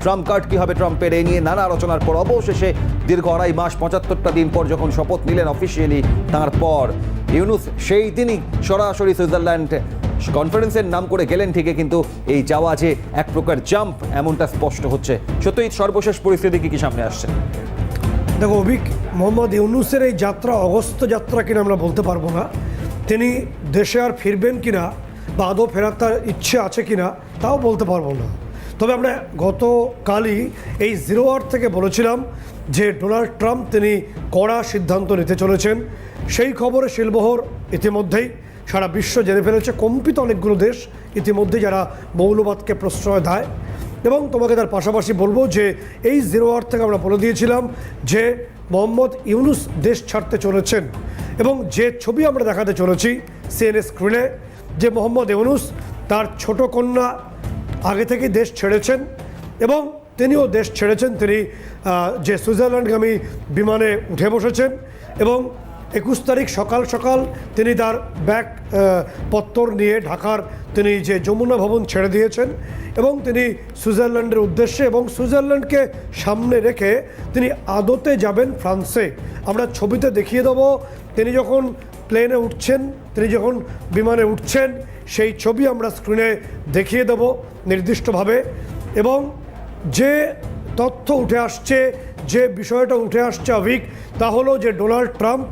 Trump card কী হবে ট্রাম্পের, এই নিয়ে নানা আলোচনার পর অবশেষে দীর্ঘ 2.5 মাস 75টা দিন পর যখন শপথ নিলেন অফিসিয়ালি, তারপর ইউনুস সেই দিনই সরাসরি সুইজারল্যান্ড কনফারেন্সের নাম করে গেলেন ঠিকই, কিন্তু এই যাওয়া যে এক প্রকার জাম্প এমনটা স্পষ্ট হচ্ছে। সত্যই সর্বশেষ পরিস্থিতি কি সামনে আসছে? দেখো অভিক, মোহাম্মদ ইউনুসের এই যাত্রা অগস্ত যাত্রা কিনা আমরা বলতে পারবো না। তিনি দেশে আর ফিরবেন কিনা বা আদৌ ফেরার তার ইচ্ছে আছে কিনা তাও বলতে পারবো না। তবে আমরা গতকালই এই জিরো আওয়ার থেকে বলেছিলাম যে ডোনাল্ড ট্রাম্প তিনি কড়া সিদ্ধান্ত নিতে চলেছেন। সেই খবরে শিলবহর ইতিমধ্যেই সারা বিশ্ব জেনে ফেলেছে, কম্পিত অনেকগুলো দেশ ইতিমধ্যেই যারা মৌলবাদকে প্রশ্রয় দেয়। এবং তোমাকে তার পাশাপাশি বলবো যে এই জিরো আওয়ার থেকে আমরা বলে দিয়েছিলাম যে মোহাম্মদ ইউনুস দেশ ছাড়তে চলেছেন, এবং যে ছবি আমরা দেখাতে চলেছি সিএনএ স্ক্রিনে, যে মোহাম্মদ ইউনুস তার ছোট কন্যা আগে থেকেই দেশ ছেড়েছেন এবং তিনিও দেশ ছেড়েছেন। তিনি যে সুইজারল্যান্ডগামী বিমানে উঠে বসেছেন এবং 21 তারিখ সকাল সকাল তিনি তার ব্যাগ পত্তর নিয়ে ঢাকার তিনি যে যমুনা ভবন ছেড়ে দিয়েছেন এবং তিনি সুইজারল্যান্ডের উদ্দেশ্যে, এবং সুইজারল্যান্ডকে সামনে রেখে তিনি আদতে যাবেন ফ্রান্সে। আমরা ছবিতে দেখিয়ে দেবো তিনি যখন প্লেনে উঠছেন, তিনি যখন বিমানে উঠছেন, সেই ছবি আমরা স্ক্রিনে দেখিয়ে দেব নির্দিষ্টভাবে। এবং যে তথ্য উঠে আসছে, যে বিষয়টা উঠে আসছে অভিক, তা হলো যে ডোনাল্ড ট্রাম্প